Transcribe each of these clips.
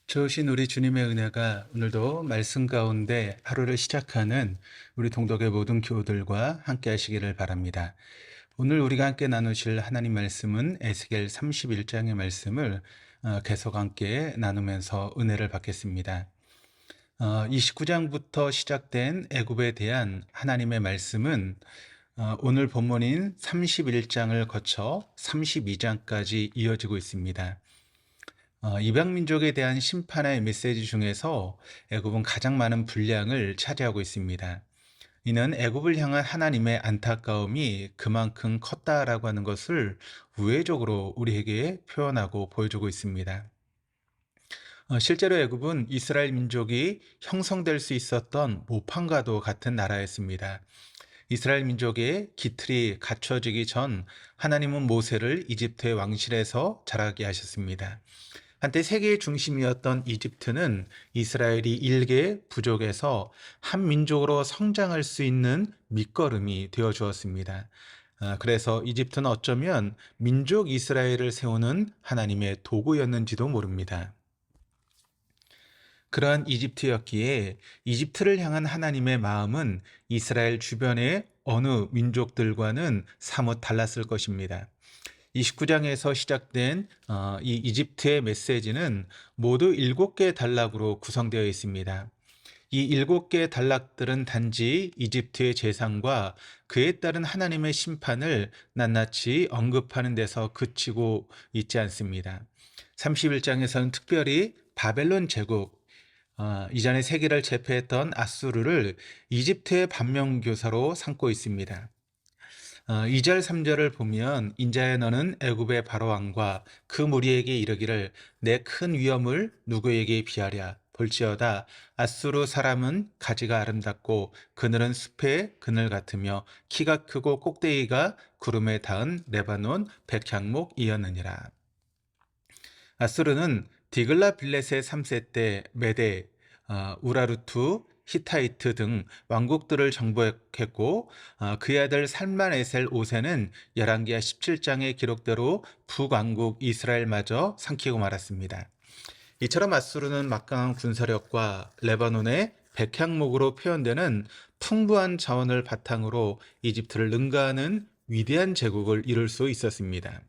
좋으신 우리 주님의 은혜가 오늘도 말씀 가운데 하루를 시작하는 우리 동덕의 모든 교우들과 함께 하시기를 바랍니다. 오늘 우리가 함께 나누실 하나님 말씀은 에스겔 31장의 말씀을 계속 함께 나누면서 은혜를 받겠습니다. 29장부터 시작된 애굽에 대한 하나님의 말씀은 오늘 본문인 31장을 거쳐 32장까지 이어지고 있습니다. 이방 민족에 대한 심판의 메시지 중에서 애굽은 가장 많은 분량을 차지하고 있습니다. 이는 애굽을 향한 하나님의 안타까움이 그만큼 컸다라고 하는 것을 우회적으로 우리에게 표현하고 보여주고 있습니다. 실제로 애굽은 이스라엘 민족이 형성될 수 있었던 모판과도 같은 나라였습니다. 이스라엘 민족의 기틀이 갖춰지기 전 하나님은 모세를 이집트의 왕실에서 자라게 하셨습니다. 한때 세계의 중심이었던 이집트는 이스라엘이 일개 부족에서 한 민족으로 성장할 수 있는 밑거름이 되어 주었습니다. 그래서 이집트는 어쩌면 민족 이스라엘을 세우는 하나님의 도구였는지도 모릅니다. 그러한 이집트였기에 이집트를 향한 하나님의 마음은 이스라엘 주변의 어느 민족들과는 사뭇 달랐을 것입니다. 29장에서 시작된 이 이집트의 메시지는 모두 7개의 단락으로 구성되어 있습니다. 이 7개의 단락들은 단지 이집트의 재상과 그에 따른 하나님의 심판을 낱낱이 언급하는 데서 그치고 있지 않습니다. 31장에서는 특별히 바벨론 제국, 이전에 세계를 제패했던 아수르를 이집트의 반면교사로 삼고 있습니다. 2절 3절을 보면 인자야 너는 애굽의 바로왕과 그 무리에게 이르기를 내 큰 위엄을 누구에게 비하랴 볼지어다 아수르 사람은 가지가 아름답고 그늘은 숲의 그늘 같으며 키가 크고 꼭대기가 구름에 닿은 레바논 백향목이었느니라. 아수르는 디글라빌렛의 3세 때 메데, 우라르투, 히타이트 등 왕국들을 정복했고 그의 아들 살만에셀 5세는 열왕기하 17장의 기록대로 북왕국 이스라엘마저 삼키고 말았습니다. 이처럼 아수르는 막강한 군사력과 레바논의 백향목으로 표현되는 풍부한 자원을 바탕으로 이집트를 능가하는 위대한 제국을 이룰 수 있었습니다.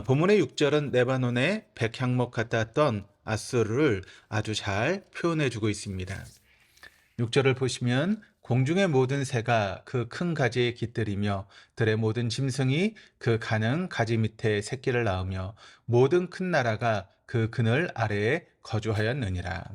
본문의 6절은 레바논의 백향목 같았던 아수르를 아주 잘 표현해주고 있습니다. 6절을 보시면 공중의 모든 새가 그 큰 가지에 깃들이며 들의 모든 짐승이 그 가는 가지 밑에 새끼를 낳으며 모든 큰 나라가 그 그늘 아래에 거주하였느니라.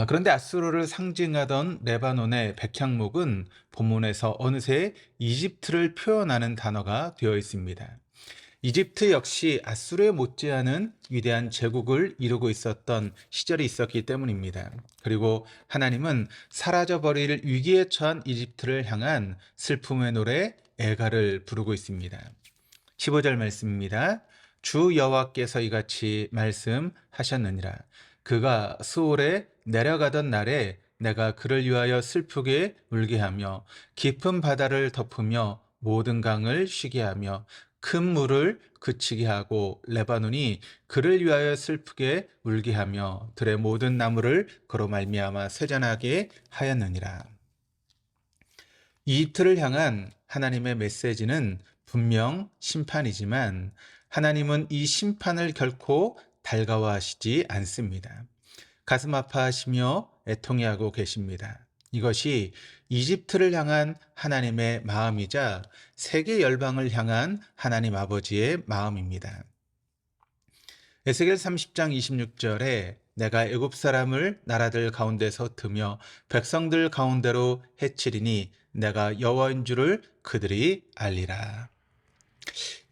그런데 아수르를 상징하던 레바논의 백향목은 본문에서 어느새 이집트를 표현하는 단어가 되어 있습니다. 이집트 역시 아수르에 못지않은 위대한 제국을 이루고 있었던 시절이 있었기 때문입니다. 그리고 하나님은 사라져버릴 위기에 처한 이집트를 향한 슬픔의 노래 애가를 부르고 있습니다. 15절 말씀입니다. 주 여호와께서 이같이 말씀하셨느니라. 그가 수올에 내려가던 날에 내가 그를 위하여 슬프게 울게 하며 깊은 바다를 덮으며 모든 강을 쉬게 하며 큰 물을 그치게 하고 레바논이 그를 위하여 슬프게 울게 하며 들의 모든 나무를 그로 말미암아 쇠잔하게 하였느니라. 이집트를 향한 하나님의 메시지는 분명 심판이지만 하나님은 이 심판을 결코 달가워하시지 않습니다. 가슴 아파하시며 애통해하고 계십니다. 이것이 이집트를 향한 하나님의 마음이자 세계 열방을 향한 하나님 아버지의 마음입니다. 에스겔 30장 26절에 내가 애굽 사람을 나라들 가운데서 트며 백성들 가운데로 해치리니 내가 여호와인 줄을 그들이 알리라.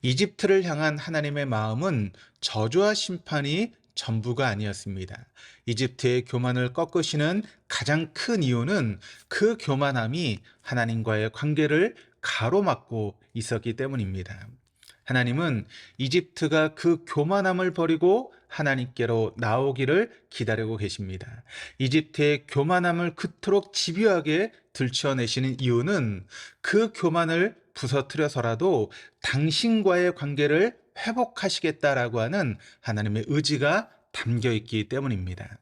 이집트를 향한 하나님의 마음은 저주와 심판이 전부가 아니었습니다. 이집트의 교만을 꺾으시는 가장 큰 이유는 그 교만함이 하나님과의 관계를 가로막고 있었기 때문입니다. 하나님은 이집트가 그 교만함을 버리고 하나님께로 나오기를 기다리고 계십니다. 이집트의 교만함을 그토록 집요하게 들춰내시는 이유는 그 교만을 부서뜨려서라도 당신과의 관계를 회복하시겠다라고 하는 하나님의 의지가 담겨 있기 때문입니다.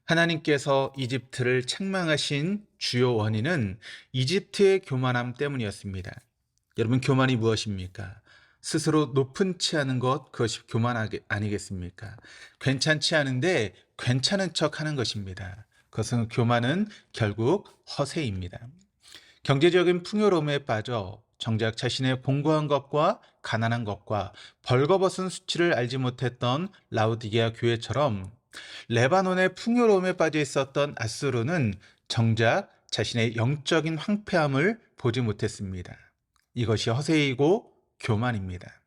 하나님께서 이집트를 책망하신 주요 원인은 이집트의 교만함 때문이었습니다. 여러분, 교만이 무엇입니까? 스스로 높은 치 하는 것, 그것이 교만 아니겠습니까? 괜찮지 않은데 괜찮은 척 하는 것입니다. 그것은 교만은 결국 허세입니다. 경제적인 풍요로움에 빠져 정작 자신의 봉고한 것과 가난한 것과 벌거벗은 수치를 알지 못했던 라우디게아 교회처럼 레바논의 풍요로움에 빠져 있었던 아수르는 정작 자신의 영적인 황폐함을 보지 못했습니다. 이것이 허세이고 교만입니다.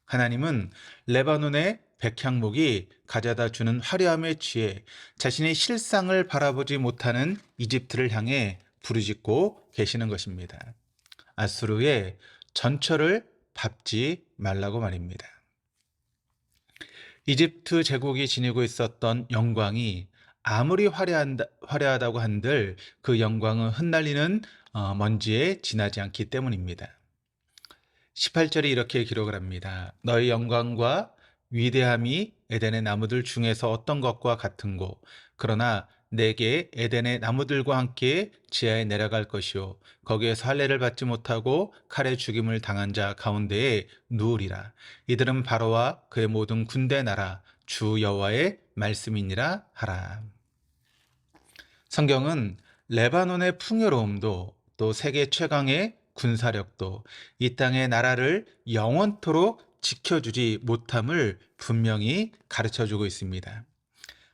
하나님은 레바논의 백향목이 가져다 주는 화려함에 취해 자신의 실상을 바라보지 못하는 이집트를 향해 부르짖고 계시는 것입니다. 아수르의 전철을 밟지 말라고 말입니다. 이집트 제국이 지니고 있었던 영광이 아무리 화려하다고 한들 그 영광은 흩날리는 먼지에 지나지 않기 때문입니다. 18절에 이렇게 기록을 합니다. 너의 영광과 위대함이 에덴의 나무들 중에서 어떤 것과 같은고, 그러나 내게 에덴의 나무들과 함께 지하에 내려갈 것이요 거기에서 할례를 받지 못하고 칼에 죽임을 당한 자 가운데에 누우리라. 이들은 바로와 그의 모든 군대 나라 주 여호와의 말씀이니라 하라. 성경은 레바논의 풍요로움도 또 세계 최강의 군사력도 이 땅의 나라를 영원토록 지켜주지 못함을 분명히 가르쳐주고 있습니다.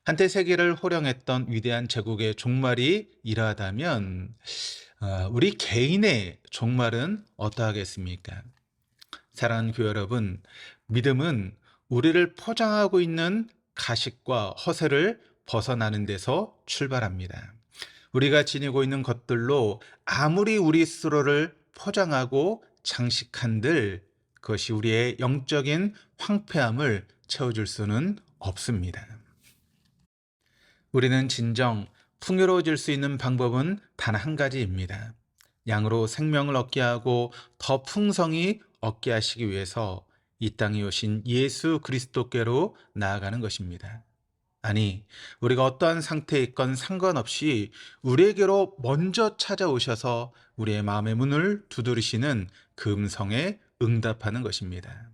한때 세계를 호령했던 위대한 제국의 종말이 이러하다면 우리 개인의 종말은 어떠하겠습니까? 사랑하는 교회 여러분, 믿음은 우리를 포장하고 있는 가식과 허세를 벗어나는 데서 출발합니다. 우리가 지니고 있는 것들로 아무리 우리 스스로를 포장하고 장식한들 그것이 우리의 영적인 황폐함을 채워줄 수는 없습니다. 우리는 진정 풍요로워질 수 있는 방법은 단 한 가지입니다. 양으로 생명을 얻게 하고 더 풍성히 얻게 하시기 위해서 이 땅에 오신 예수 그리스도께로 나아가는 것입니다. 아니, 우리가 어떠한 상태에 있건 상관없이 우리에게로 먼저 찾아오셔서 우리의 마음의 문을 두드리시는 그 음성에 응답하는 것입니다.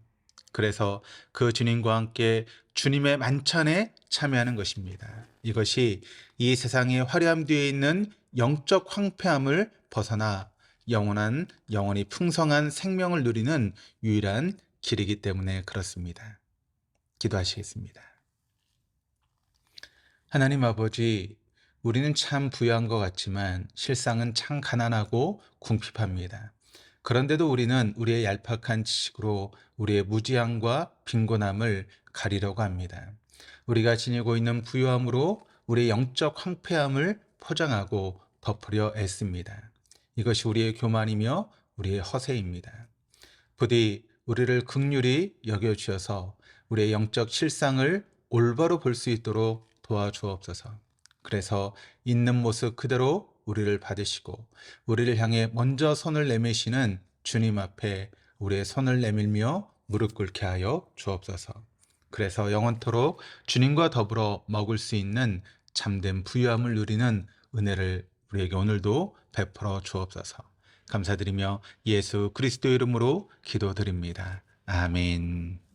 그래서 그 주님과 함께 주님의 만찬에 참여하는 것입니다. 이것이 이 세상의 화려함 뒤에 있는 영적 황폐함을 벗어나 영원히 풍성한 생명을 누리는 유일한 길이기 때문에 그렇습니다. 기도하시겠습니다. 하나님 아버지, 우리는 참 부유한 것 같지만 실상은 참 가난하고 궁핍합니다. 그런데도 우리는 우리의 얄팍한 지식으로 우리의 무지함과 빈곤함을 가리려고 합니다. 우리가 지니고 있는 부유함으로 우리의 영적 황폐함을 포장하고 덮으려 애씁니다. 이것이 우리의 교만이며 우리의 허세입니다. 부디 우리를 긍휼히 여겨주셔서 우리의 영적 실상을 올바로 볼 수 있도록 도와주옵소서. 그래서 있는 모습 그대로 우리를 받으시고 우리를 향해 먼저 손을 내미시는 주님 앞에 우리의 손을 내밀며 무릎 꿇게 하여 주옵소서. 그래서 영원토록 주님과 더불어 먹을 수 있는 참된 부유함을 누리는 은혜를 우리에게 오늘도 베풀어 주옵소서. 감사드리며 예수 그리스도 이름으로 기도드립니다. 아멘.